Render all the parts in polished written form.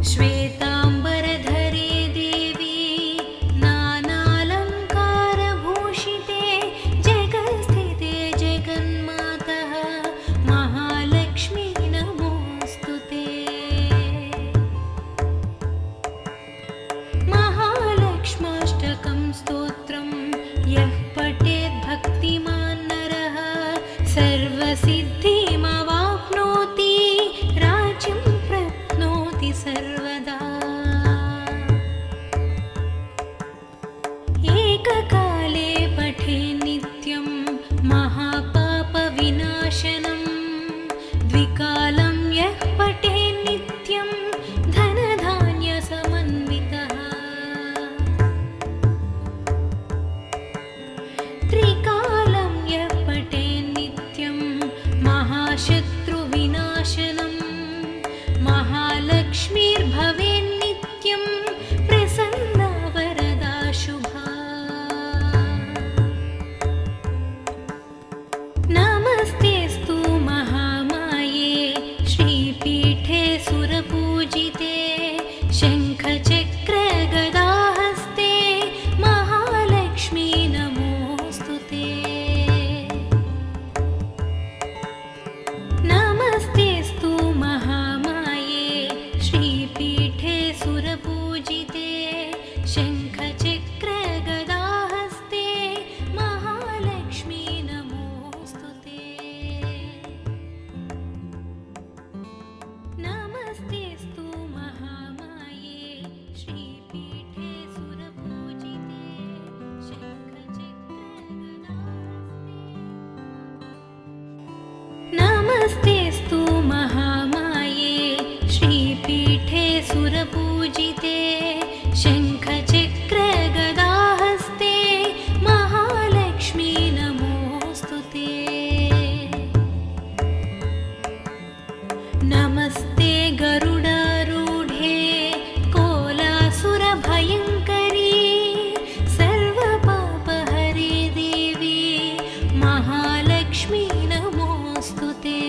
श्वेताम्बरधरे देवी नानालङ्कारभूषिते जगत्स्थिते जगन्मातः महालक्ष्मी नमोऽस्तु ते। महालक्ष्माष्टकं स्तोत्रं यः पठेत् भक्तिमान् नरः सर्वसिद्धिमवाप्नोति राज्यं प्राप्नोति सर्वदा। एककाले पठेत् नित्यं महापापविनाशनं द्विकालं यः पठेत् नित्यं धनधान्यसमन्वितः। त्रिकालं यः पठेत् नित्यं महाशत्रुविनाशनं महालक्ष्मीर्भवेत् नित्यं प्रसन्ना वरदा शुभा। नमस्तेऽस्तु महामाये श्रीपीठे सुरपूजिते शङ्खचक्रगदाहस्ते महालक्ष्मी नमोऽस्तु ते। नमस्तेऽस्तु महामाये श्रीपीठे सुरपूजिते शङ्खचक्रगदाहस्ते महालक्ष्मी नमोऽस्तु ते। नमस्तेऽस्तु महामाये श्रीपीठे सुरपूजिते शङ्खचक्रगदाहस्ते। नमस्तेऽस्तु महामाये श्रीपीठे सुरपूजिते शङ्खचक्रगदाहस्ते महालक्ष्मी नमोऽस्तु ते। नमस्ते गरुडारूढे कोलासुरभयङ्करी सर्वपापहरे देवी महालक्ष्मी नमोऽस्तु ते।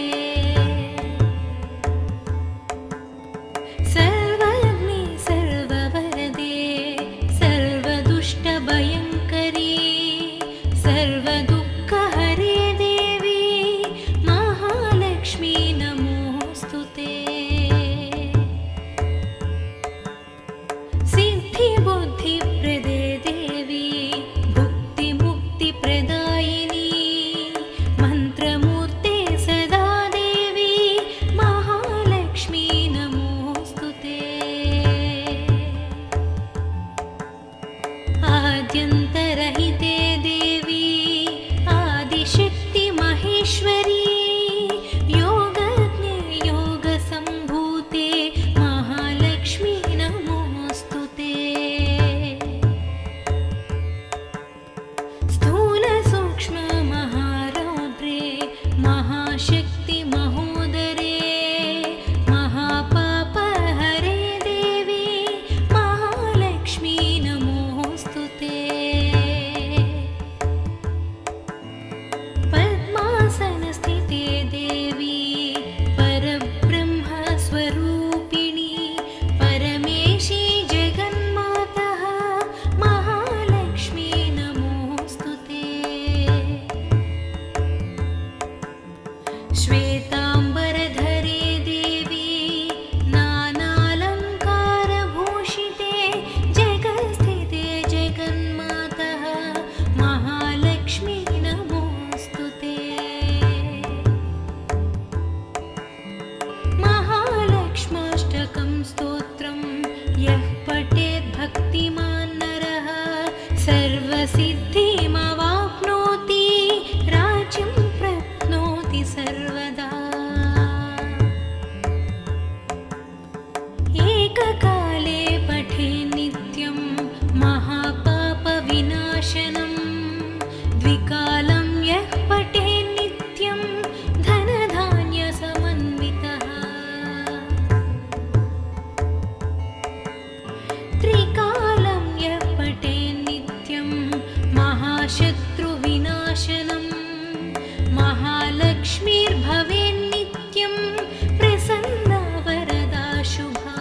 सर्वज्ञे सर्ववरदे सर्वदुष्टभयङ्करी सर्वदुःखहरे देवी महालक्ष्मी नमोऽस्तु ते। सिद्धिबुद्धिप्रदे देवी भुक्तिमुक्तिप्रदायिनी मन्त्रमूर्ते सदा देवी महालक्ष्मी नमोऽस्तु ते। आद्यन्तरहिते देवी आदिशक्ति महेश्वरी योगज्ञे योगसम्भूते महालक्ष्मी नमोऽस्तु ते। स्थूलसूक्ष्ममहारौद्रे महाशक्ति महोदरे महापापहरे देवी महालक्ष्मी नमोऽस्तु ते। पद्मासनस्थिते देवी परब्रह्मस्वरूपिणी परमेशी जगन्मातः महालक्ष्मी नमोऽस्तु ते। श्वेताम्बरधरे देवी नानालङ्कारभूषिते जगत्स्थिते जगन्मातः महालक्ष्मी नमोऽस्तु ते। महालक्ष्माष्टकं स्तोत्रं यः पठेत् भक्तिमान् नरः सर्वसिद्धिमवाप्नोति राज्यं प्राप्नोति सर्वदा। एककाले पठेत् नित्यं महापापविनाशनं द्विकालं यः पठेत् नित्यं धनधान्यसमन्वितः। त्रिकालं यः पठेत् नित्यं महाशत्रुविनाशनं महालक्ष्मीर्भवेत् नित्यं प्रसन्ना वरदा शुभा।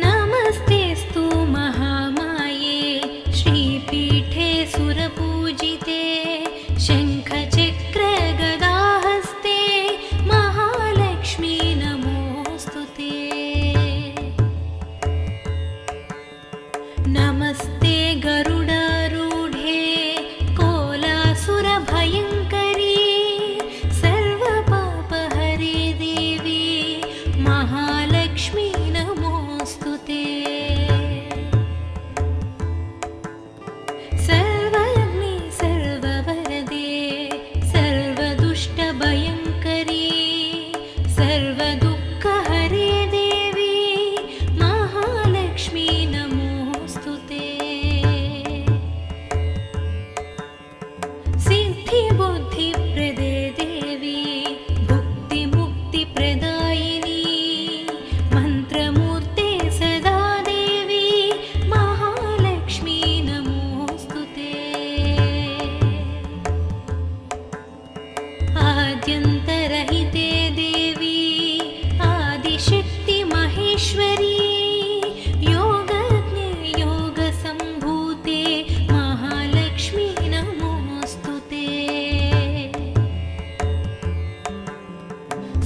नमस्तेऽस्तु महामाये श्रीपीठे सुरपूजिते शङ्खचक्रगदाहस्ते महालक्ष्मी नमोऽस्तु ते। नमस्ते गरुडारूढे कोलासुरभयङ्करी सर्वपापहरे देवी महालक्ष्मी नमोऽस्तु ते। सर्वज्ञे सर्ववरदे सर्वदुष्टभयङ्करी सर्वदुःखहरे देवी महालक्ष्मी नमोऽस्तु ते। सिद्धिबुद्धिप्रदे देवी भुक्तिमुक्तिप्रदायिनी मन्त्रमूर्ते सदा देवी महालक्ष्मी नमोऽस्तु ते। आद्यन्तरहिते देवी आदिशक्ति महेश्वरी योगज्ञे योगसम्भूते महालक्ष्मी नमोऽस्तु ते।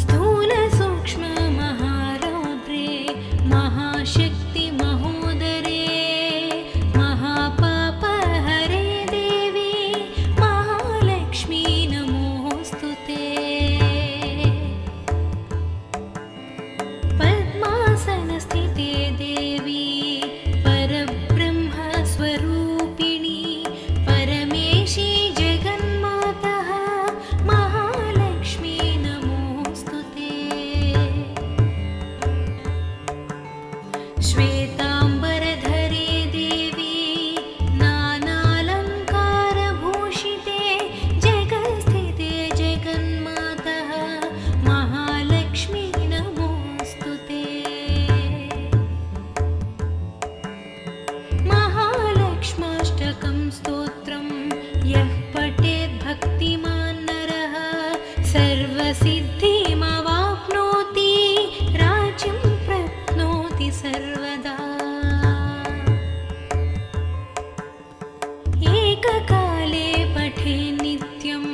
स्थूलसूक्ष्ममहारौद्रे महाशक्ति महोदरे महापापहरे देवी महालक्ष्मी नमोऽस्तु ते। पद्मासनस्थिते देवी परब्रह्मस्वरूपिणी परमेशी जगन्मातः महालक्ष्मी नमोऽस्तु ते। श्वेताम्बरधरे देवी नानालङ्कारभूषिते जगत्स्थिते जगन्मातः महालक्ष्मी नमोऽस्तु ते। महालक्ष्माष्टकं स्तोत्रं यः पठेत् भक्तिमान् नरः सर्वसिद्धिमवाप्नोति राज्यं प्राप्नोति सर्वदा। एककाले पठे नित्यं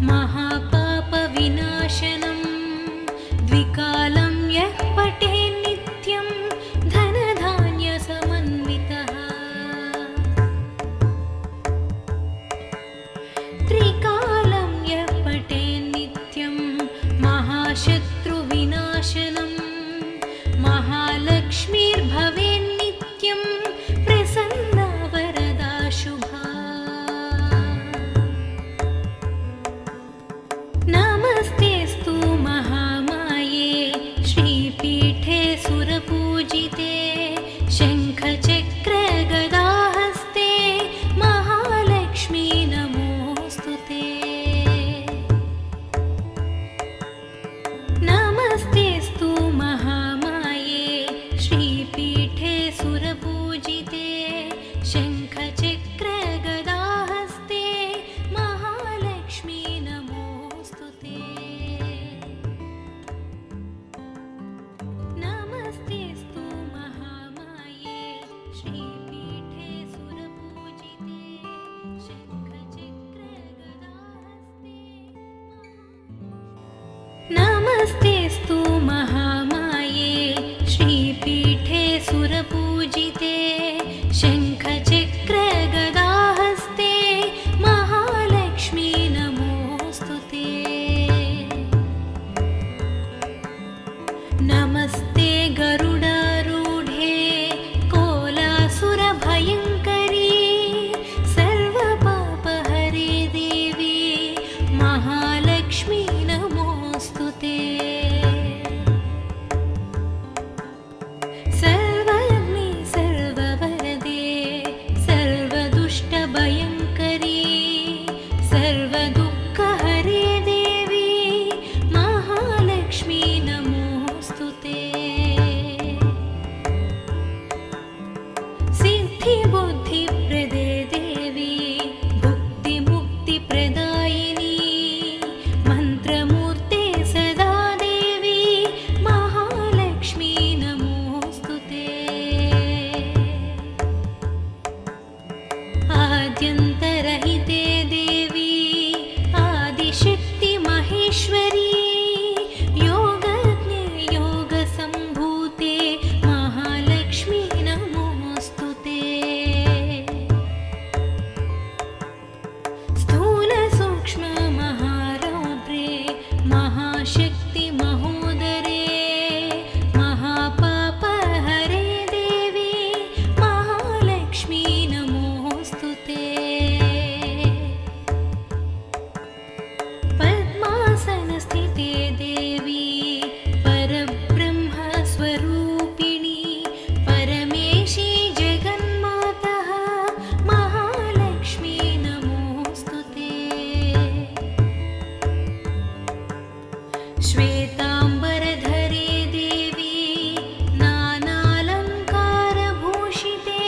महापापविनाशनं द्विकालं यः पठे नित्यं धनधान्यसमन्वितः। त्रिकालं यः पठे नित्यं महाशत्रुविनाशनं महालक्ष्मीर्भवेन्नित्यं प्रसन्ना वरदा शुभा। नमस्तेऽस्तु महामाये श्रीपीठे सुरपूजिते शङ्खचक्रगदाहस्ते महालक्ष्मी नमोऽस्तु ते। नमस्तेऽस्तु महामाये श्रीपीठे सुरपूजिते शङ्खचक्रगदाहस्ते महालक्ष्मी नमोऽस्तु ते। नमस्तेऽस्तु महामाये श्रीपीठे सुरपूजिते शङ्खचक्रगदाहस्ते। नमस्तेऽस्तु महामाये श्रीपीठे सुरपूजिते शङ्खचक्रगदाहस्ते महालक्ष्मी नमोऽस्तु ते। नमस्ते गरुडारूढे कोलासुरभयङ्करी सर्वपापहरे देवी महालक्ष्मी नमोऽस्तु ते। महाशक्ति महोदरे महापापहरे देवी महालक्ष्मी नमोऽस्तु ते। पद्मासनस्थिते देवी परब्रह्मस्वरूपिणी परमेशी जगन्मातः महालक्ष्मी नमोऽस्तु ते। श्वेताम्बरधरे देवी नानालङ्कारभूषिते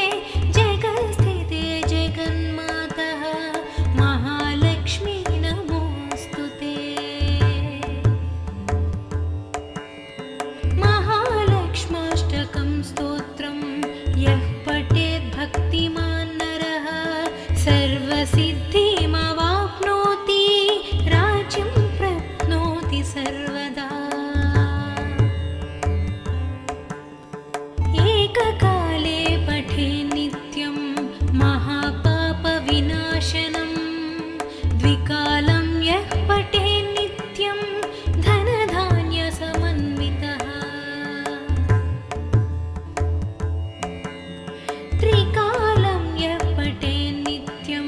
जगत्स्थिते जगन्मातः महालक्ष्मी नमोऽस्तु ते। महालक्ष्माष्टकं स्तोत्रं यः पठेत् भक्तिमान् नरः सर्वसिद्धिमवाप्नोति राज्यं प्राप्नोति सर्वदा। एककाले पठे नित्यं महापापविनाशनं द्विकालं यः पठे नित्यं धनधान्यसमन्वितः। त्रिकालं यः पठे नित्यं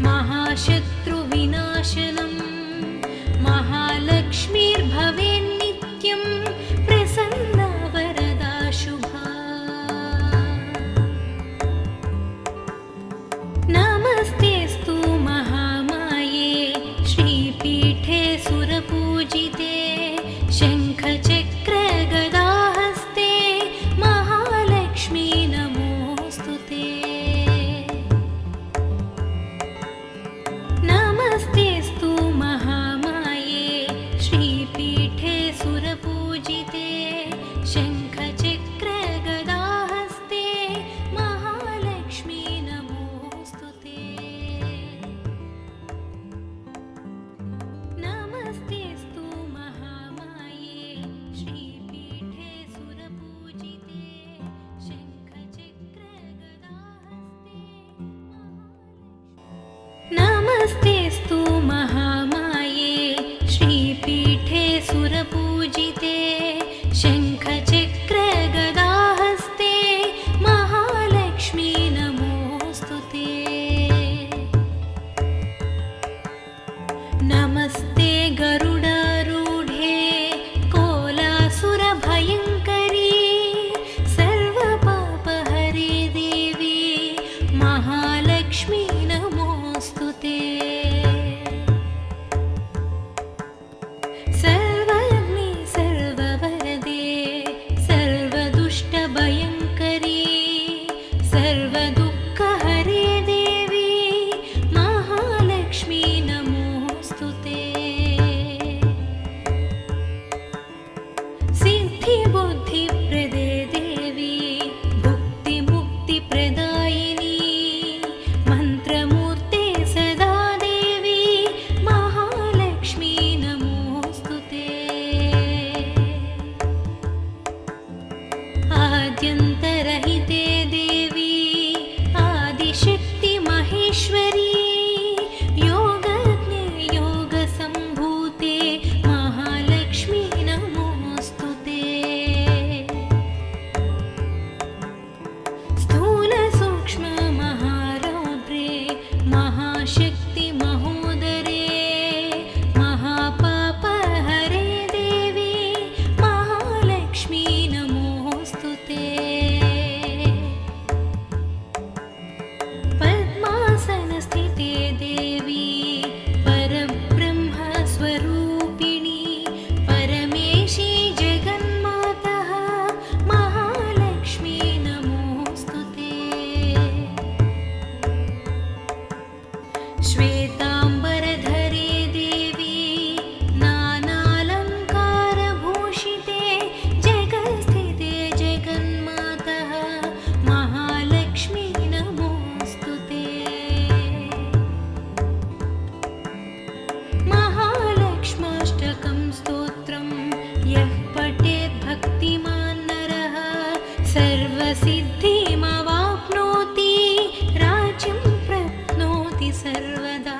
महाशत्रुविनाशनं महालक्ष्मीर्भवेन्नित्यं प्रसन्ना वरदा शुभा। नमस्तेऽस्तु महामाये श्रीपीठे सुरपूजिते शङ्खचक्रगदाहस्ते महालक्ष्मी नमोऽस्तु ते। नमस्तेऽस्तु महामाये श्रीपीठे सुरपूजिते शङ्खचक्रगदाहस्ते महालक्ष्मी नमोऽस्तु ते। नमस्तेऽस्तु महामाये श्रीपीठे सुरपूजिते शङ्खचक्रगदाहस्ते नमस्तेऽस्तु महामाये श्रीपीठे सुरपूजिते शङ्खचक्रगदाहस्ते महालक्ष्मी नमोऽस्तु ते। नमस्ते गरुडारूढे कोलासुरभयङ्करी सर्वपापहरे देवी महालक्ष्मी नमोऽस्तु ते। सर्वज्ञे सर्ववरदे सर्वदुष्टभयङ्करी सर्वदुःखहरे देवी महालक्ष्मी नमोऽस्तु ते। सिद्धिबुद्धिप्रदे देवी भुक्तिमुक्तिप्रदायिनी मन्त्रमूर्ते सदा देवी महालक्ष्मी नमोऽस्तु ते। आद्यन्तरहिते देवी आदिशक्ति महेश्वरी योगज्ञे योगसम्भूते महालक्ष्मी नमोऽस्तु ते। स्थूलसूक्ष्ममहारौद्रे महाशक्ति महोदरे महापापहरे देवी महालक्ष्मी नमोऽस्तु ते। पद्मासनस्थिते देवी परब्रह्मस्वरूपिणी परमेशी जगन्मातः महालक्ष्मी नमोऽस्तु ते। श्वेताम्बरधरे देवी नानालङ्कारभूषिते जगत्स्थिते जगन्मातः महालक्ष्मी नमोऽस्तु ते। महालक्ष्माष्टकं स्तोत्रं यः पठेत् भक्तिमान् नरः सर्वसिद्धिमवाप्नोति राज्यं प्राप्नोति सर्वदा।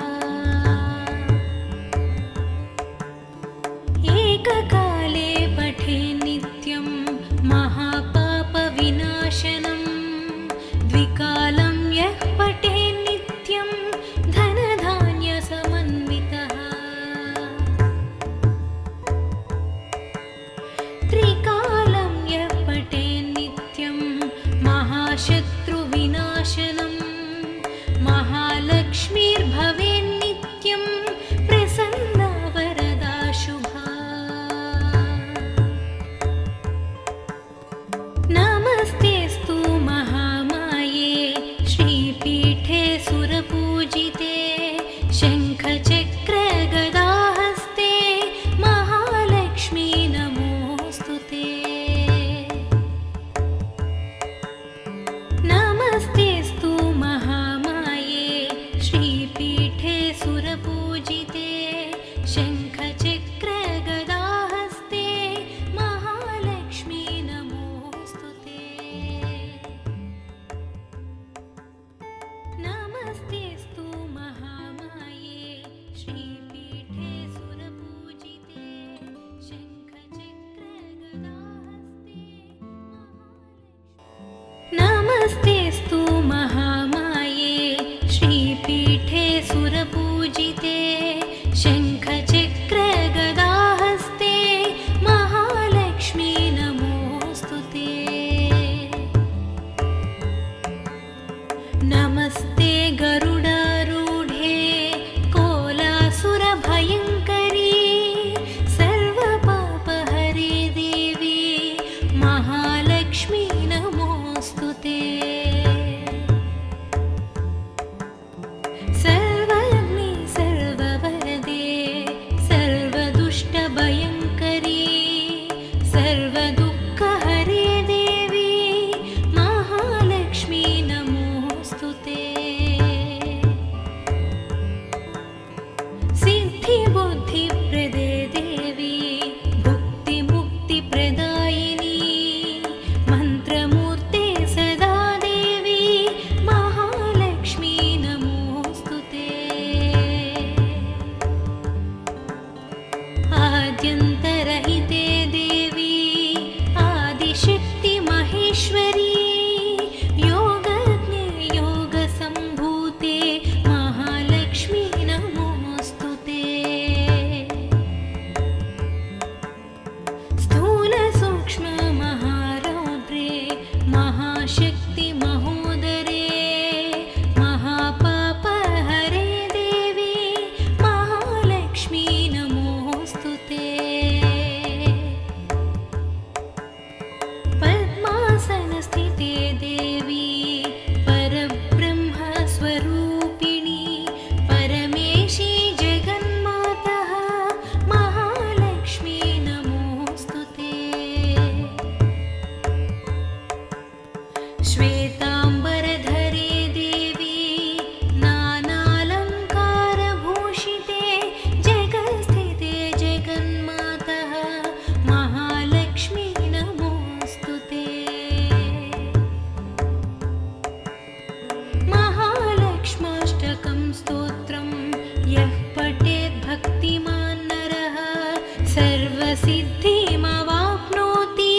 सर्वसिद्धिमवाप्नोति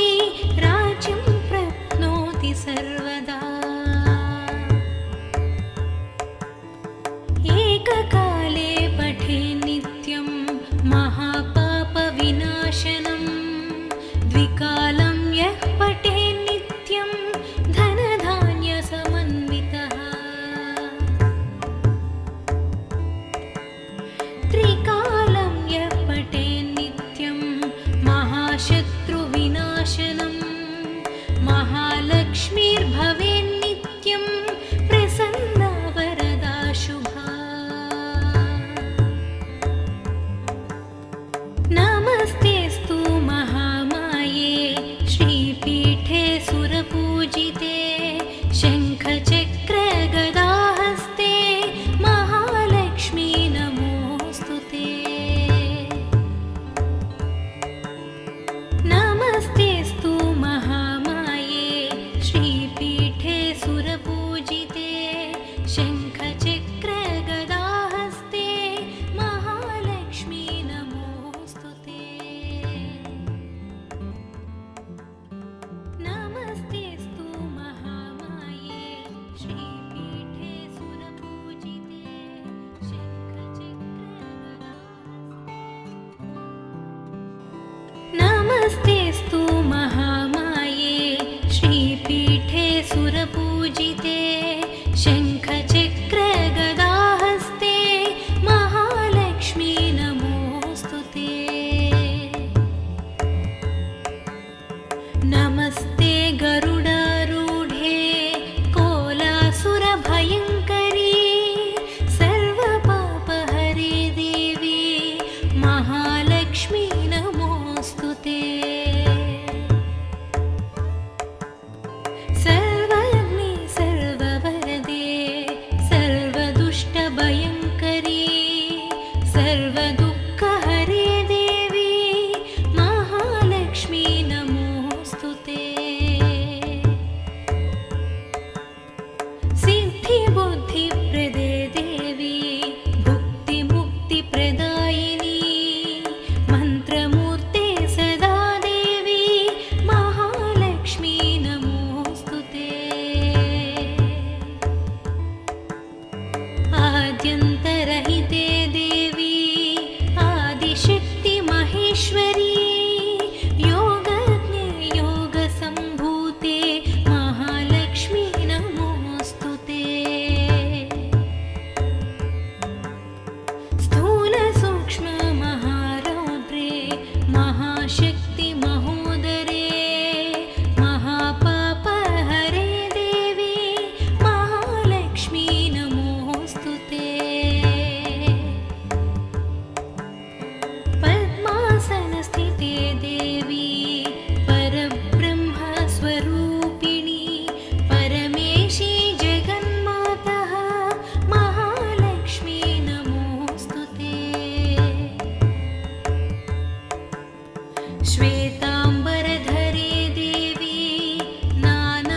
राज्यं प्राप्नोति सर्वदा एककाले पठे नित्यं महापापविनाशनं द्विकालं यः पठे नित्यं धनधान्यसमन्वितः त्रिकालं यः पठे नित्यं महाशत्रुविनाशनं महालक्ष्मीर्भवेन्नित्यं प्रसन्ना वरदा शुभा नमस्तेऽस्तु महामाये श्रीपीठे सुरपूजिते शङ्खचक्रगदाहस्ते महालक्ष्मी नमोऽस्तु ते नमस्तेऽस्तु महामाये श्रीपीठे सुरपूजिते शङ्खचक्रगदाहस्ते महालक्ष्मी नमोऽस्तु ते नमस्तेऽस्तु महामाये श्रीपीठे सुरपूजिते नमस्तेऽस्तु महामाये श्रीपीठे सुरपूजिते शङ्खचक्रगदाहस्ते महालक्ष्मी नमोऽस्तु ते नमस्ते गरुडारूढे कोलासुरभयङ्करी सर्वपापहरे देवी महालक्ष्मी नमोऽस्तु ते सर्वज्ञे सर्ववरदे सर्वदुष्टभयङ्करी सर्वदुःखहरे देवी महालक्ष्मी नमोऽस्तु ते सिद्धिबुद्धिप्रदे देवी भुक्तिमुक्तिप्रदायिनी मन्त्रमूर्ते सदा देवी महालक्ष्मी नमोऽस्तु ते आद्यन्तरहिते देवी आदिशक्ति महेश्वरी योगज्ञे योगसम्भूते महालक्ष्मी नमोऽस्तु ते स्थूलसूक्ष्ममहारौद्रे महाशक्ति महोदरे महापापहरे देवी महालक्ष्मी नमोऽस्तु ते पद्मासनस्थिते देवी परब्रह्मस्वरूपिणी परमेशी जगन्मातः महालक्ष्मी नमोऽस्तु ते श्वेताम्बरधरे देवी नानालङ्कारभूषिते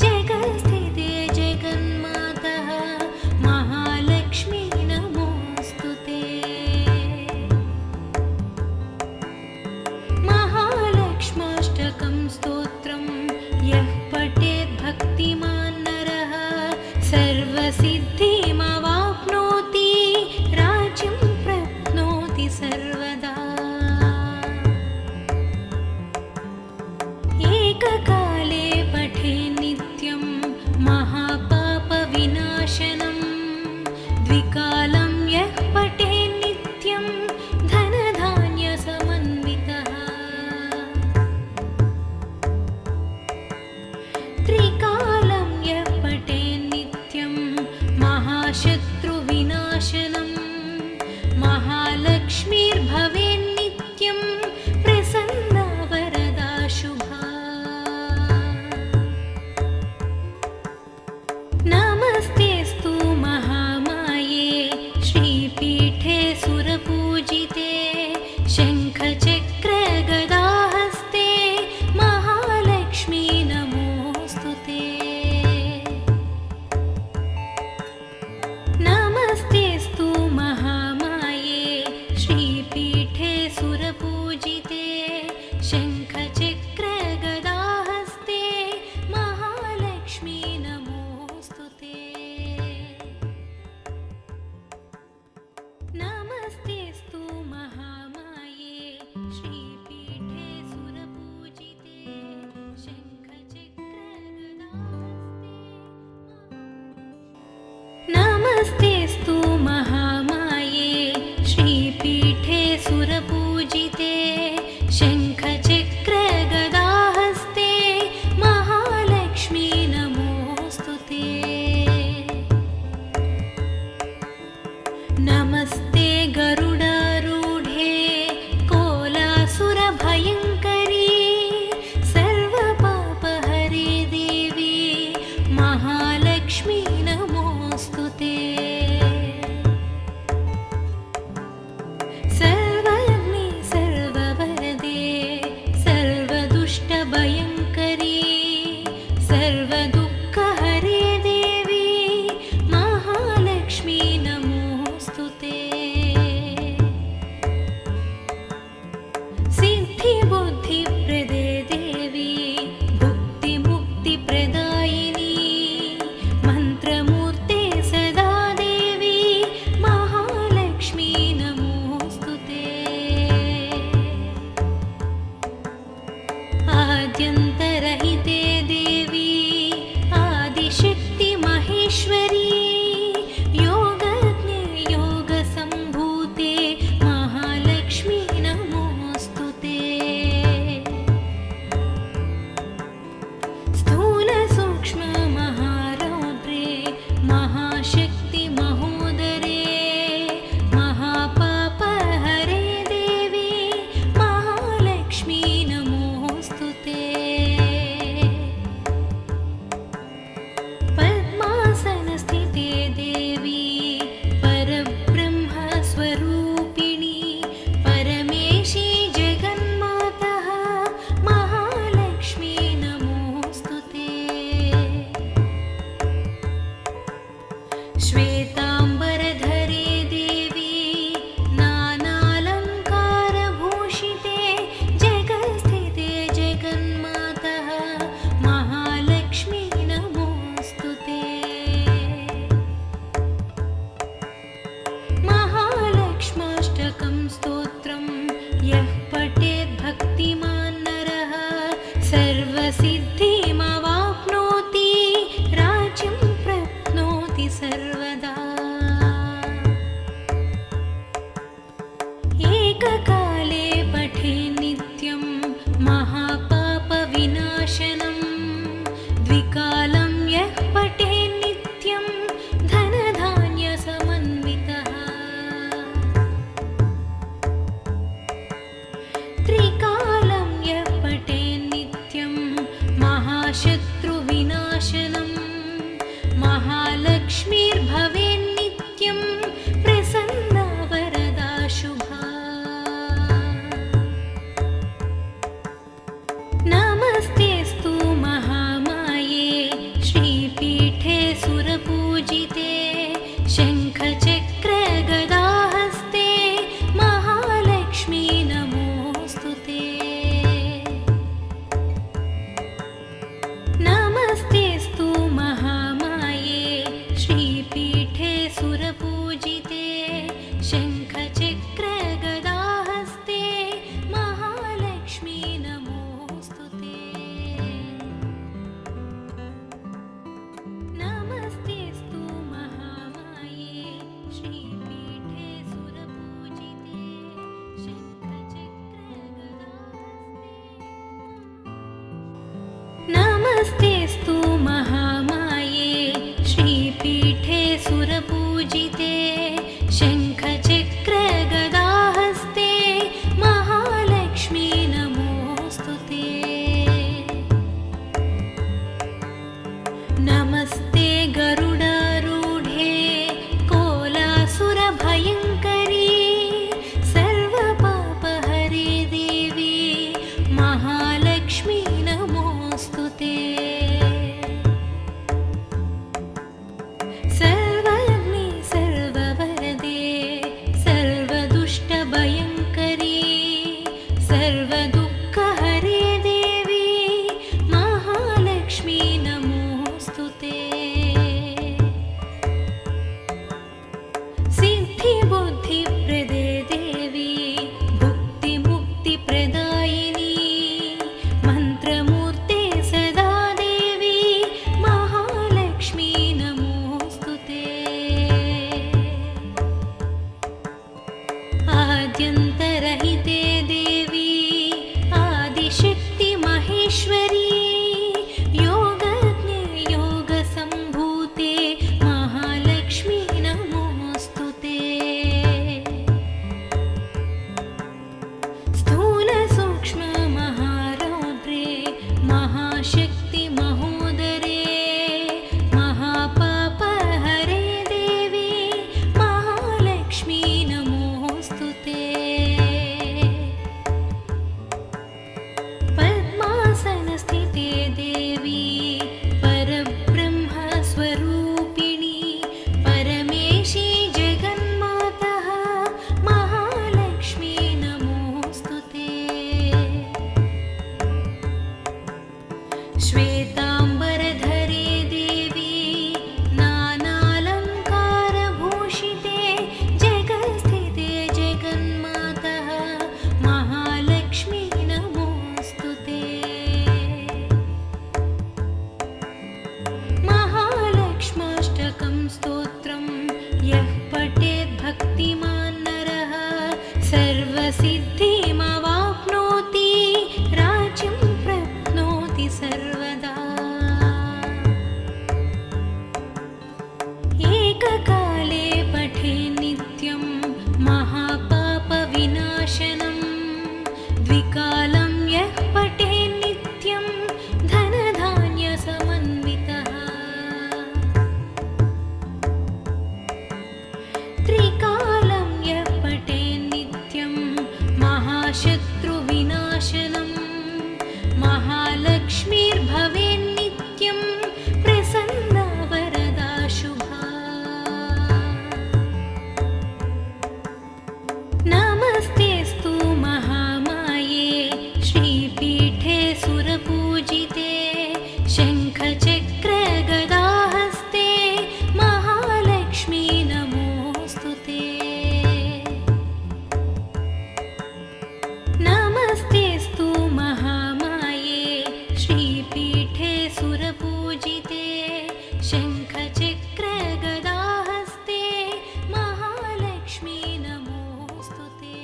जगत्स्थिते जगन्मातः महालक्ष्मी नमोऽस्तु ते महालक्ष्माष्टकं स्तोत्रं यः पठेत् भक्तिमान् नरः सर्वसिद्धिमवाप्नोति राज्यं प्राप्नोति सर्वदा एककाले पठे नित्यं महापापविनाशनं द्विकालं यः पठे नित्यं धनधान्यसमन्वितः त्रिकालं यः पठे नित्यं महाशत्रुविनाशनं महालक्ष्मीर्भवेन्नित्यं प्रसन्ना वरदा शुभा नमस्तेऽस्तु महामाये श्रीपीठे सुरपूजिते शङ्खचक्रगदाहस्ते महालक्ष्मी नमोऽस्तु ते श्रीपीठे सुरपूजिते शङ्खचक्रगदाहस्ते महालक्ष्मी नमोऽस्तु ते। नमस्तेऽस्तु महामाये श्रीपीठे सुरपूजिते शङ्खचक्रगदाहस्ते। नमस्तेऽस्तु महामाये श्रीपीठे सुरपूजिते शङ्खचक्रगदाहस्ते महालक्ष्मी नमोऽस्तु ते। नमस्ते गरुडारूढे कोलासुरभयङ्करी सर्वपापहरे देवी महालक्ष्मी नमोऽस्तु ते। सर्वज्ञे सर्ववरदे सर्वदुष्टभयङ्करी सर्वदुःखहरे देवी महालक्ष्मी नमोऽस्तु ते। सिद्धिबुद्धिप्रदे देवी भुक्तिमुक्तिप्रदायिनी मन्त्रमूर्ते सदा देवी महालक्ष्मी नमोऽस्तु ते। आद्यन्तरहिते देवी आदिशक्ति महेश्वरी योगज्ञे योगसम्भूते महालक्ष्मी नमोऽस्तु ते। स्थूलसूक्ष्ममहारौद्रे महाशक्ति महोदरे महापापहरे देवी महालक्ष्मी नमोऽस्तु ते। पद्मासनस्थिते देवी परब्रह्मस्वरूपिणी परमेशी जगन्मातः महालक्ष्मी नमोऽस्तु ते। श्वेताम्बरधरे देवी नानालङ्कारभूषिते जगत्स्थिते जगन्मातः महालक्ष्मी नमोऽस्तु ते। महालक्ष्माष्टकं स्तोत्रं यः पठेत् भक्तिमान् नरः सर्वसिद्धिमवाप्नोति राज्यं प्राप्नोति सर्वदा। एककाले पठे नित्यं महापापविनाशनं द्विकालं यः पठे नित्यं धनधान्यसमन्वितः। त्रिकालं यः पठे नित्यं महाशत्रुविनाशनं महालक्ष्मीर्भवेन्नित्यं प्रसन्ना वरदा शुभा। आद्यन्तरहिते देवी आदिशक्ति महेश्वरी योगज्ञे योगसम्भूते महालक्ष्मी नमोऽस्तु ते। स्थूलसूक्ष्ममहारौद्रे महाशक्ति महोदरे महापापहरे देवी महालक्ष्मी नमोऽस्तु ते। पद्मासनस्थिते देवी परब्रह्मस्वरूपिणी परमेशी जगन्मातः महालक्ष्मी नमोऽस्तु ते। श्वेताम्बरधरे देवी नानालङ्कारभूषिते जगत्स्थिते जगन्मातः महालक्ष्मी नमोऽस्तु ते। महालक्ष्माष्टकं स्तोत्रं यः पठेत् भक्तिमान् नरः सर्वसिद्धिमवाप्नोति राज्यं प्राप्नोति सर्वदा। एककाले पठे नित्यं महापापविनाशनं द्विकालं यः पठे नित्यं धनधान्यसमन्वितः। त्रिकालं यः पठे नित्यं महाशत्रुविनाशनं महालक्ष्मीर्भवेन्नित्यं प्रसन्ना वरदा शुभा। नमस्तेऽस्तु महामाये श्रीपीठे सुरपूजिते शङ्खचक्रगदाहस्ते महालक्ष्मी नमोऽस्तु ते। नमस्तेऽस्तु महामाये श्रीपीठे सुरपूजिते शङ्खचक्रगदाहस्ते महालक्ष्मी नमोऽस्तु ते।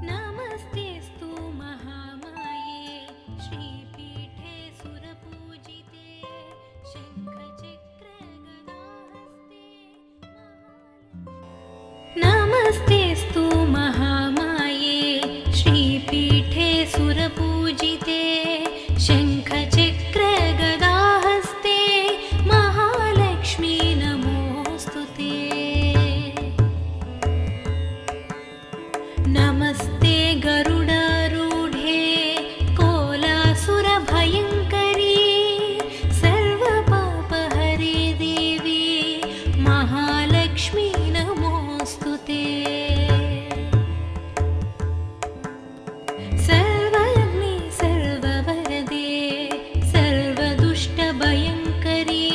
नमस्तेऽस्तु महामाये श्रीपीठे सुरपूजिते शङ्खचक्रगदाहस्ते नमस्तेऽस्तु महामाये श्रीपीठे सुरपूजिते शङ्खचक्रगदाहस्ते महालक्ष्मी नमोऽस्तु ते। नमस्ते गरुडारूढे कोलासुरभयङ्करी सर्वपापहरे देवी महालक्ष्मी नमोऽस्तु ते। सर्वज्ञे सर्ववरदे सर्वदुष्टभयङ्करी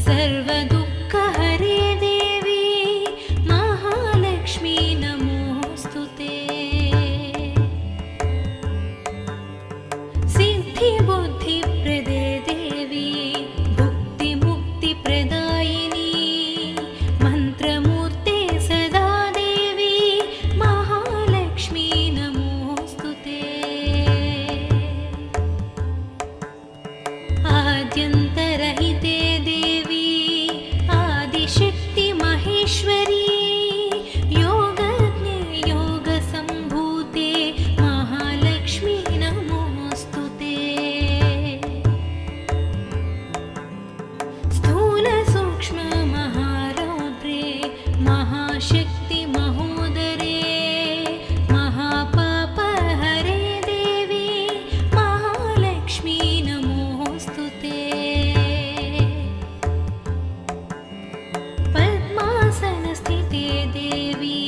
सर्वदुःखहरे देवी महालक्ष्मी नमोऽस्तु ते। सिद्धिबुद्धिप्रदे देवी भुक्तिमुक्तिप्रदायिनी मन्त्रमूर्ते सदा देवी महालक्ष्मी नमोऽस्तु ते। आद्यन्तरहिते देवी आदिशक्ति महेश्वरी योगज्ञे योगसम्भूते महालक्ष्मी नमोऽस्तु ते। स्थूलसूक्ष्ममहारौद्रे महाशक्ति महोदरे महापापहरे देवी महालक्ष्मी नमोऽस्तु ते। पद्मासनस्थिते देवी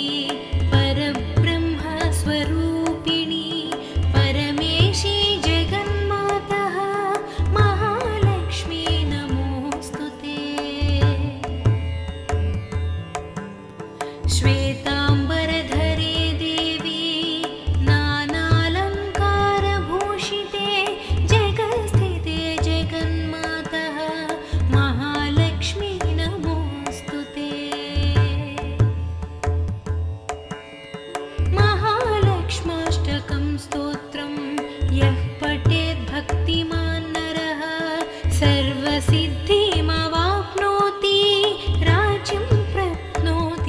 परब्रह्मस्वरूपिणी परमेशी जगन्मातः महालक्ष्मी नमोऽस्तु ते। श्वेताम्बरधरे देवी नानालङ्कारभूषिते जगत्स्थिते जगन्मातः महालक्ष्मी नमोऽस्तु ते।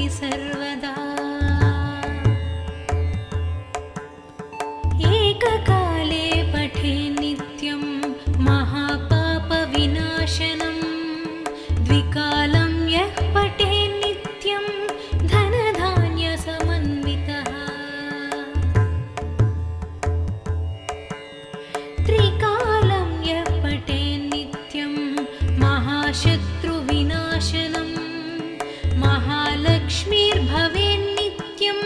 भवति सर्वदा एककाले पठे नित्यं महापापविनाशनं द्विकालं यः पठे नित्यं धनधान्यसमन्वितः त्रिकालं यः पठे नित्यं महाशत्रुविनाशनं महालक्ष्मीर्भवेन्नित्यं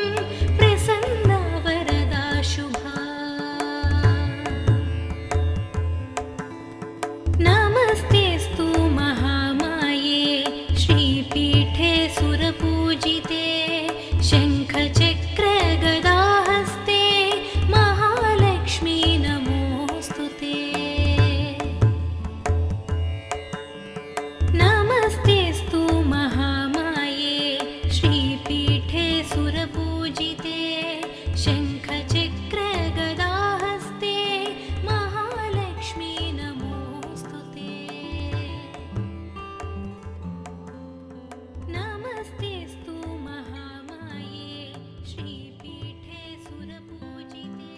प्रसन्ना वरदा शुभा नमस्तेऽस्तु महामाये श्रीपीठे सुरपूजिते शङ्खचक्रगदाहस्ते महालक्ष्मी नमोऽस्तु ते नमस्तेऽस्तु महामाये श्रीपीठे सुरपूजिते शङ्खचक्रगदाहस्ते महालक्ष्मी नमोऽस्तु ते नमस्तेऽस्तु महामाये श्रीपीठे सुरपूजिते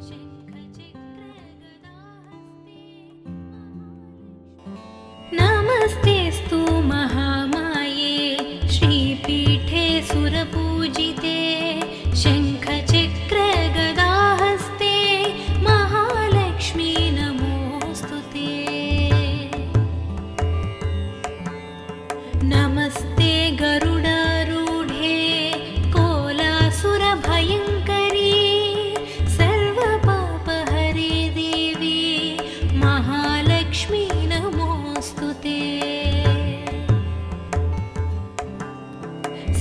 शङ्खचक्रगदाहस्ते नमस्तेऽस्तु महामाये श्रीपीठे सुरपूजिते शङ्खचक्रगदाहस्ते महालक्ष्मी नमोऽस्तु ते नमस्ते गरुडारूढे कोलासुरभयङ्करी सर्वपापहरे देवी महालक्ष्मी नमोऽस्तु ते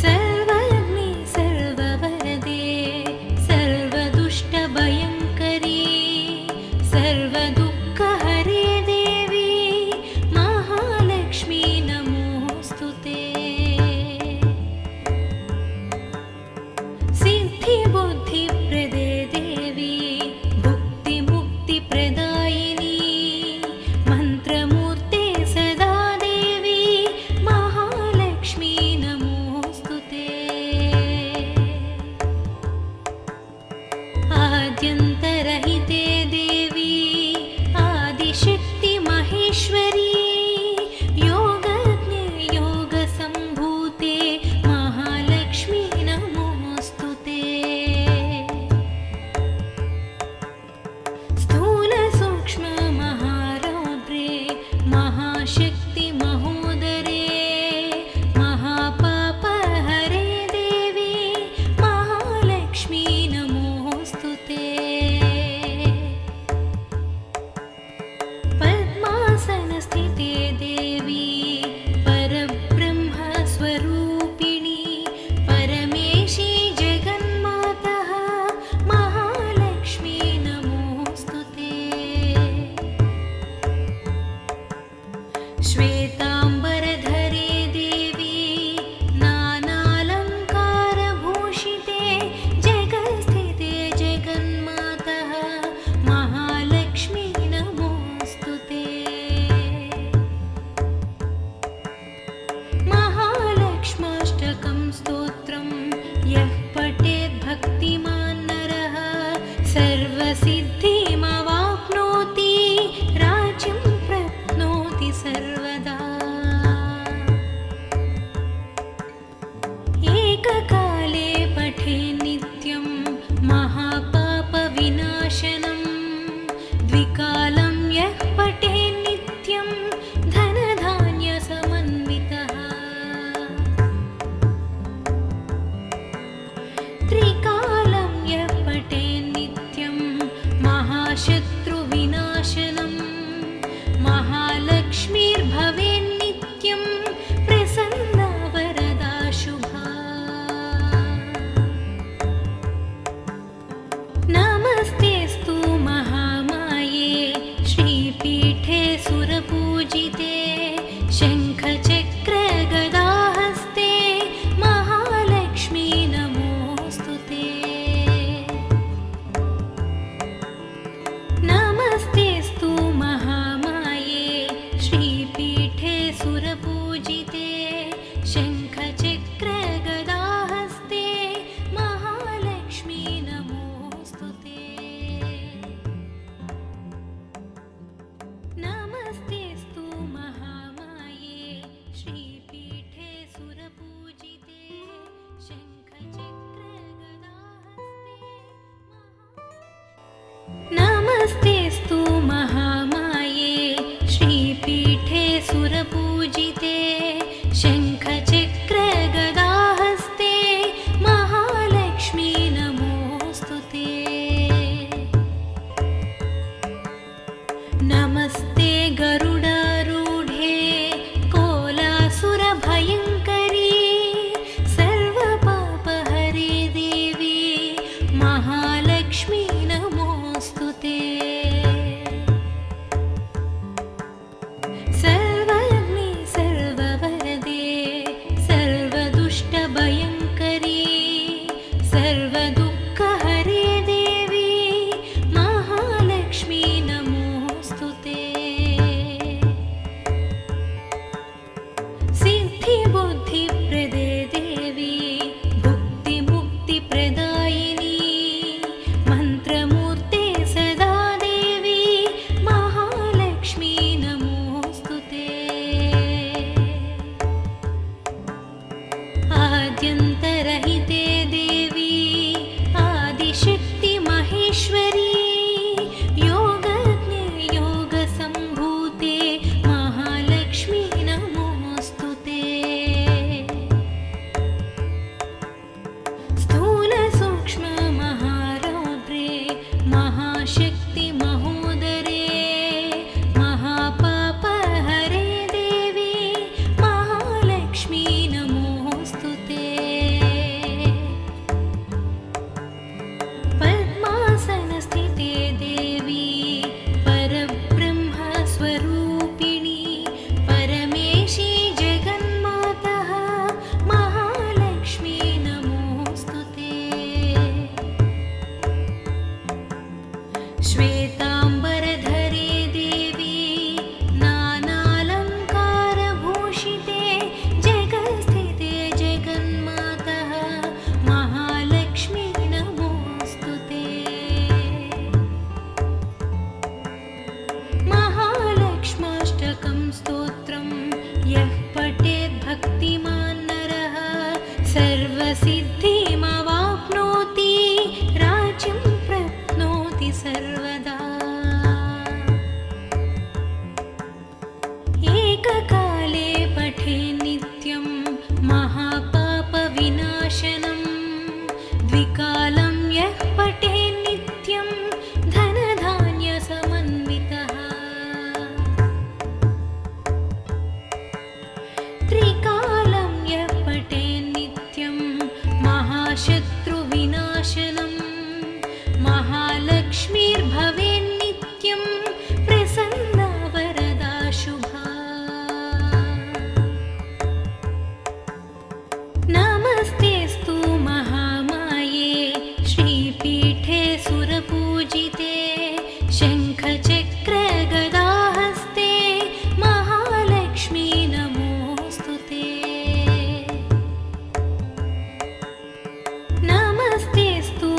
सर्वज्ञे सर्ववरदे सर्वदुष्टभयङ्करी सर्वदुःखहरे देवी महालक्ष्मी नमोऽस्तु ते सिद्धिबुद्धिप्रदे देवी भुक्तिमुक्तिप्रदायिनी मन्त्रमूर्ते सदा देवी महालक्ष्मी नमोऽस्तु ते नमस्तेऽस्तु महामाये श्रीपीठे सुरपूजिते शङ्खचक्रगदाहस्ते महालक्ष्मी नमोऽस्तु ते। नमस्ते गरुडारूढे कोलासुरभयङ्करी सर्वपापहरे देवी महालक्ष्मी नमोऽस्तु ते। सर्वज्ञे सर्ववरदे सर्वदुष्टभयङ्करी सर्वदुःखहरे देवी महालक्ष्मी नमोऽस्तु ते। सिद्धिबुद्धिप्रदे देवी भुक्तिमुक्तिप्रदायिनी मन्त्रमूर्ते सदा देवी महालक्ष्मी नमोऽस्तु ते। आद्यन्तरहिते देवी आदिशक्ति महेश्वरी योगज्ञे योगसम्भूते महालक्ष्मी नमोऽस्तु ते। स्थूलसूक्ष्ममहारौद्रे महाशक्ति महोदरे महापापहरे देवी महालक्ष्मी नमोऽस्तु ते। पद्मासनस्थिते देवी परब्रह्मस्वरूपिणी परमेशी जगन्मातः महालक्ष्मी नमोऽस्तु ते। श्वेताम्बरधरे देवी नानालङ्कारभूषिते जगत्स्थिते जगन्मातः महालक्ष्मी नमोऽस्तु ते। महालक्ष्माष्टकं स्तोत्रं यः पठेत् भक्तिमान् नरः सर्वसिद्धिमवाप्नोति राज्यं प्राप्नोति सर्वदा। एककाले पठेत् नित्यं महापापविनाशनं द्विकालं यः पठेत् नित्यं धनधान्यसमन्वितः। त्रिकालं यः पठेत् नित्यं महाशत्रुविनाशनं महालक्ष्मीर्भवेत् नित्यं प्रसन्ना वरदा शुभा। नमस्तेऽस्तु महामाये श्रीपीठे सुरपूजिते शङ्खचक्रगदाहस्ते महालक्ष्मी नमोऽस्तु ते। नमस्तेऽस्तु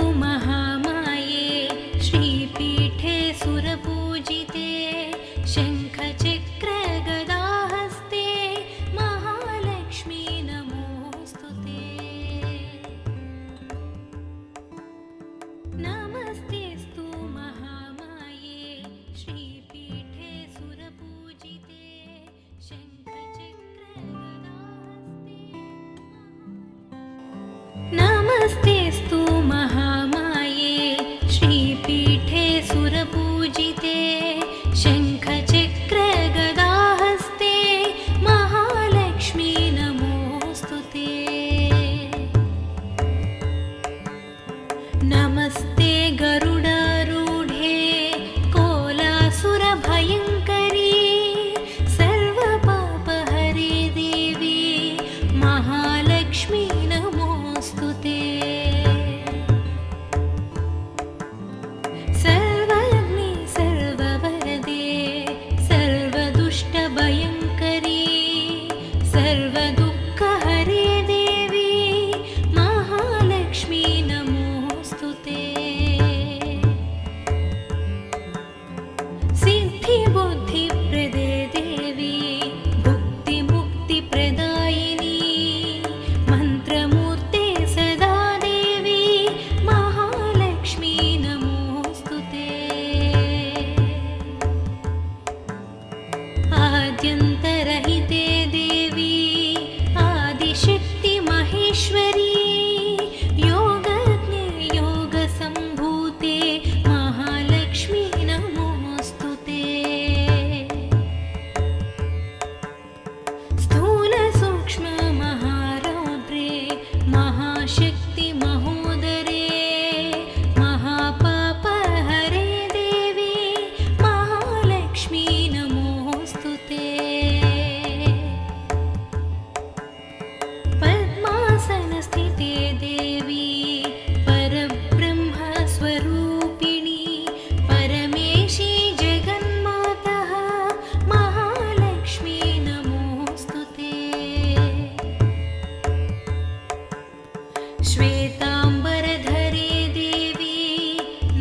श्वेताम्बरधरे देवी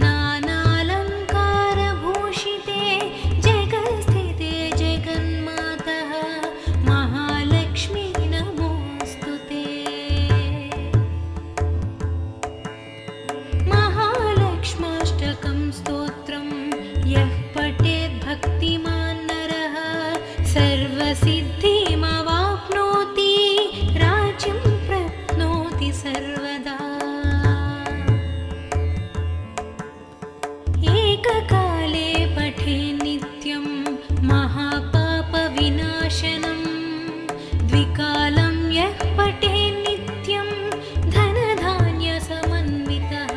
नानालङ्कारभूषिते जगत्स्थिते जगन्मातः महालक्ष्मी नमोऽस्तु ते। महालक्ष्माष्टकं स्तोत्रं यः पठेत् भक्तिमान् नरः सर्वसिद्धिमवाप्नोति राज्यं प्राप्नोति सर्वदा। एककाले पठेत् नित्यं महापापविनाशनं द्विकालं यः पठेत् नित्यं धनधान्यसमन्वितः।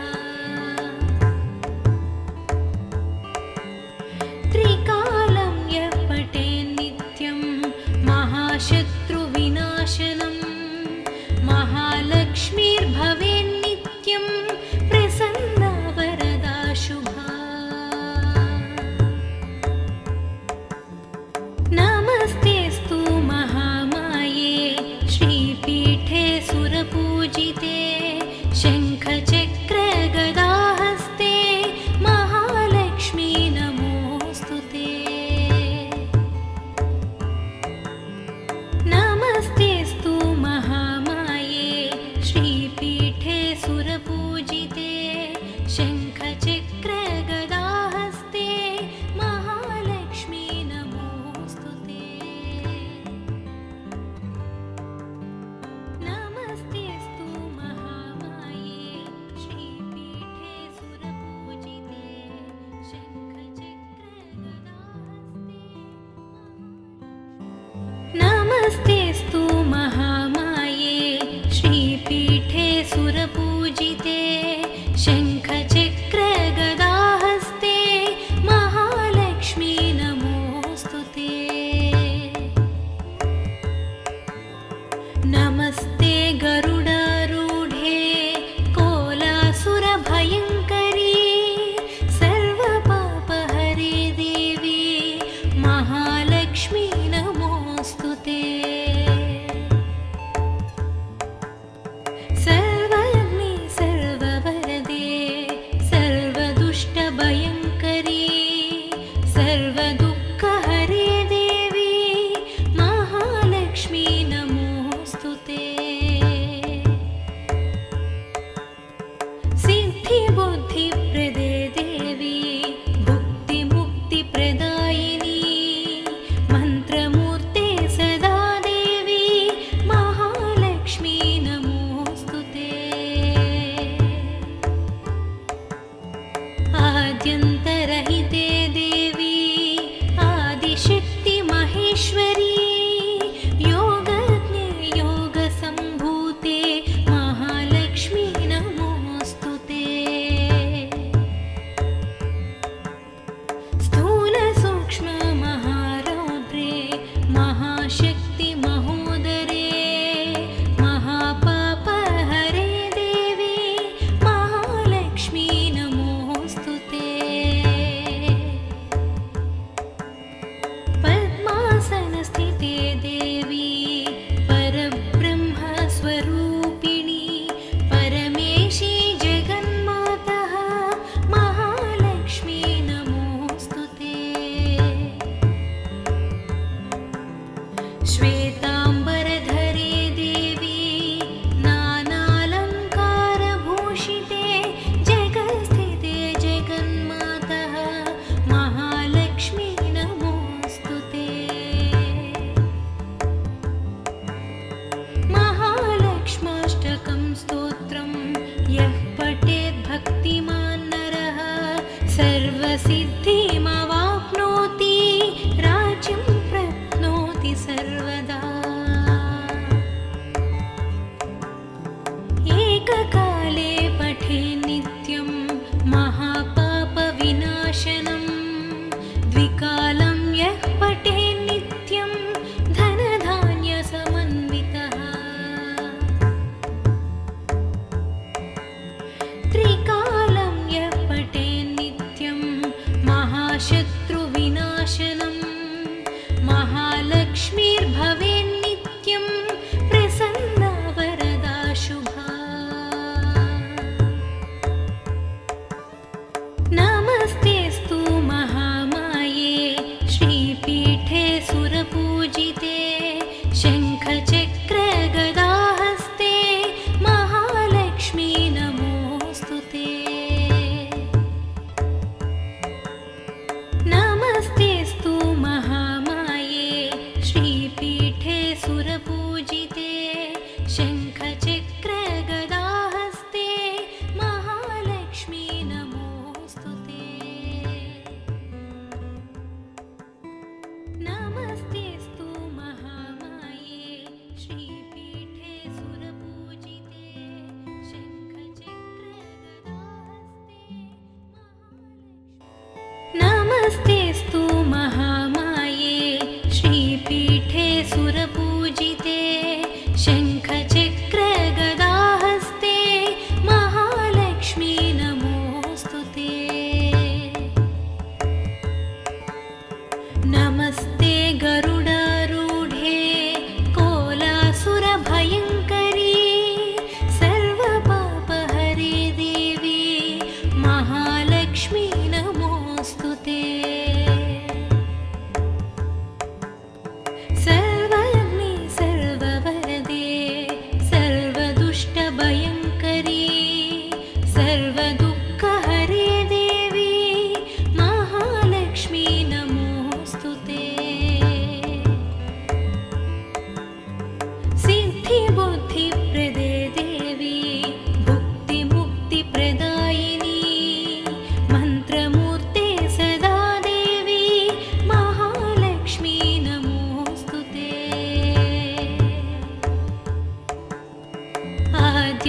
त्रिकालं यः पठेत् नित्यं महाशत्रुविनाशनं महालक्ष्मीर्भवेन्नित्यं प्रसन्ना वरदा शुभा। नमस्तेऽस्तु महामाये श्रीपीठे सुरपूजिते शङ्खचक्रगदाहस्ते महालक्ष्मी नमोऽस्तु ते। नमस्तेऽस्तु महामाये श्रीपीठे सुरपूजिते शङ्खचक्रगदाहस्ते महालक्ष्मी नमोऽस्तु ते। नमस्तेऽस्तु महामाये श्रीपीठे सुरपूजिते शङ्खचक्रगदाहस्ते। नमस्तेऽस्तु महामाये श्रीपीठे सुरपूजिते शङ्खचक्रगदाहस्ते महालक्ष्मी नमोऽस्तु ते। नमस्ते गरुडारूढे कोलासुरभयङ्करी सर्वपापहरे देवी महालक्ष्मी नमोऽस्तु ते। सर्वज्ञे सर्ववरदे सर्वदुष्टभयङ्करी सर्वदुःखहरे देवी महालक्ष्मी नमोऽस्तु ते। सिद्धिबुद्धिप्रदे देवी भुक्तिमुक्तिप्रदायिनी मन्त्रमूर्ते सदा देवी महालक्ष्मी नमोऽस्तु ते। आद्यन्तरहिते देवी आदिशक्ति महेश्वरी योगज्ञे योगसम्भूते महालक्ष्मी नमोऽस्तु ते। स्थूलसूक्ष्ममहारौद्रे महाशक्ति महोदरे महापापहरे देवी महालक्ष्मी नमोऽस्तु ते। पद्मासनस्थिते देवी परब्रह्मस्वरूपिणी परमेशी जगन्मातः महालक्ष्मी नमोऽस्तु ते। श्वेताम्बरधरे देवी नानालङ्कारभूषिते जगत्स्थिते जगन्मातः महालक्ष्मी नमोऽस्तु ते। महालक्ष्माष्टकं स्तोत्रं यः पठेत् भक्तिमान् नरः सर्वसिद्धिमवाप्नोति राज्यं प्राप्नोति सर्वदा। एककाले पठेत् नित्यं महापापविनाशनं द्विकालं यः पठेत् नित्यं धनधान्यसमन्वितः। त्रिकालं यः पठेत् नित्यं महाशत्रुविनाशनं महालक्ष्मीर्भवेन्नित्यं प्रसन्ना वरदा शुभा।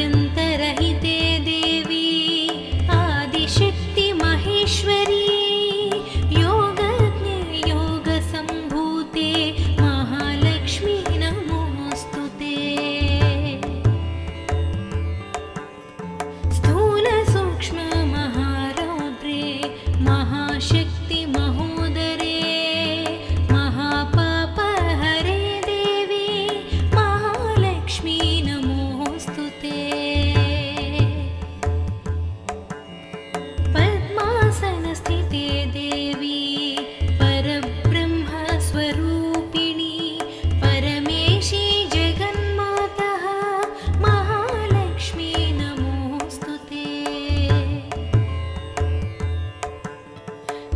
आद्यन्तरहिते देवी आदिशक्ति महेश्वरी योगज्ञे योगसम्भूते महालक्ष्मी नमोऽस्तु ते। स्थूलसूक्ष्ममहारौद्रे महाशक्ति महोदरे महापापहरे देवी महालक्ष्मी नमोऽस्तु ते। पद्मासनस्थिते देवी परब्रह्मस्वरूपिणी परमेशी जगन्मातः महालक्ष्मी नमोऽस्तु ते।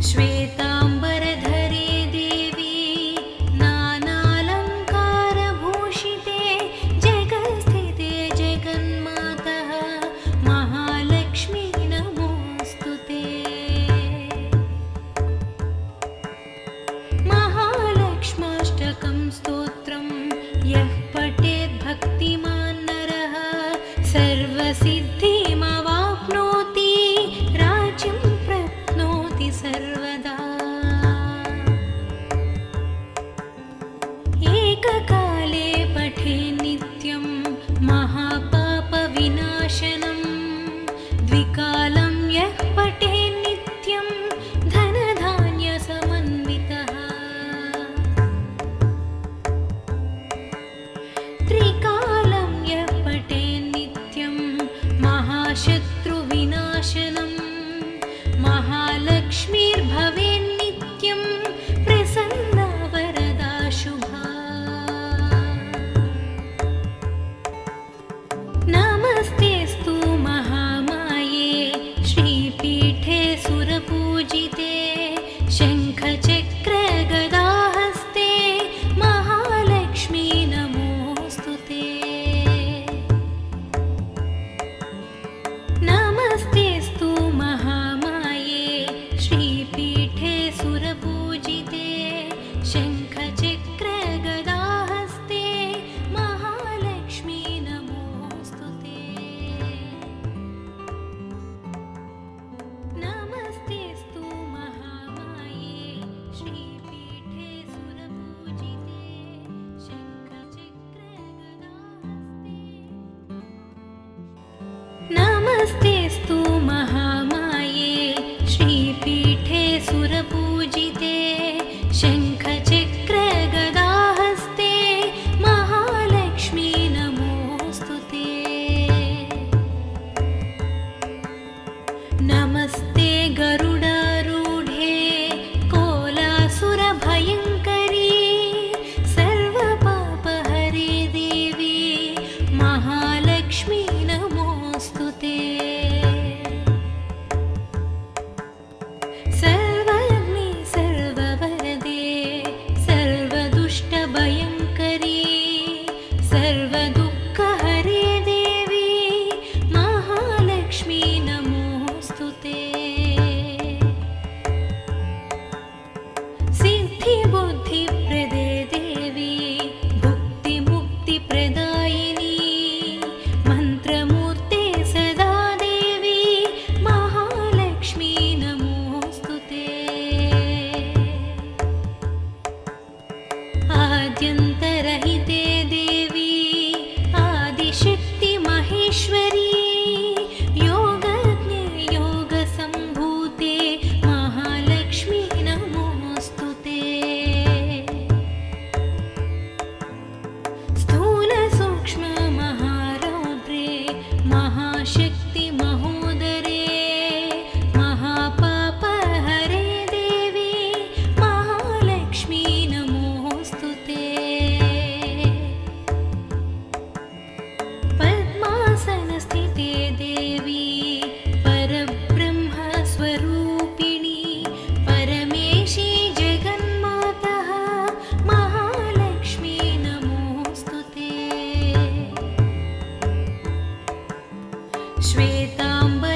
श्वेताम्बरधरे देवी नानालङ्कारभूषिते जगत्स्थिते जगन्मातः महालक्ष्मी नमोऽस्तु ते। महालक्ष्माष्टकं स्तोत्रं यः पठेत् भक्तिमान् नरः सर्वसिद्धिमवाप्नोति राज्यं प्राप्नोति सर्वदा। एककाले पठे नित्यं महापापविनाशनं द्विकालं यः पठे नित्यं धनधान्यसमन्वितः। त्रिकालं यः पठे नित्यं महाशत्रुविनाशनं महालक्ष्मीर्भवेन्नित्यं प्रसन्ना वरदा शुभा। नमस्तेऽस्तु महामाये श्रीपीठे सुरपूजिते शङ्खचक्रगदाहस्ते महालक्ष्मी नमोऽस्तु ते। नमस्तेऽस्तु महामाये श्रीपीठे सुरपूजिते शङ्खचक्रगदाहस्ते महालक्ष्मी नमोऽस्तु ते। नमस्तेऽस्तु महामाये श्रीपीठे सुरपूजिते शङ्खचक्रगदाहस्ते। नमस्तेऽस्तु महामाये श्रीपीठे सुरपूजिते शङ्खचक्रगदाहस्ते महालक्ष्मी नमोऽस्तु ते। नमस्ते गरुडारूढे कोलासुरभयङ्करी सर्वपापहरे देवी महालक्ष्मी नमोऽस्तु ते। सर्वज्ञे सर्ववरदे सर्वदुष्टभयङ्करी सर्वदुःखहरे देवी महालक्ष्मी नमोऽस्तु ते। सिद्धिबुद्धिप्रदे देवी भुक्तिमुक्तिप्रदायिनी मन्त्रमूर्ते सदा देवी महालक्ष्मी नमोऽस्तु ते। आद्यन्तरहिते देवी आदिशक्ति महेश्वरी योगज्ञे योगसम्भूते महालक्ष्मी नमोऽस्तु ते। स्थूलसूक्ष्ममहारौद्रे महाशक्ति महोदरे महापापहरे देवी महालक्ष्मी नमोऽस्तु ते। पद्मासनस्थिते देवी परब्रह्मस्वरूपिणी परमेशी जगन्मातः महालक्ष्मी नमोऽस्तु ते। श्वेताम्बर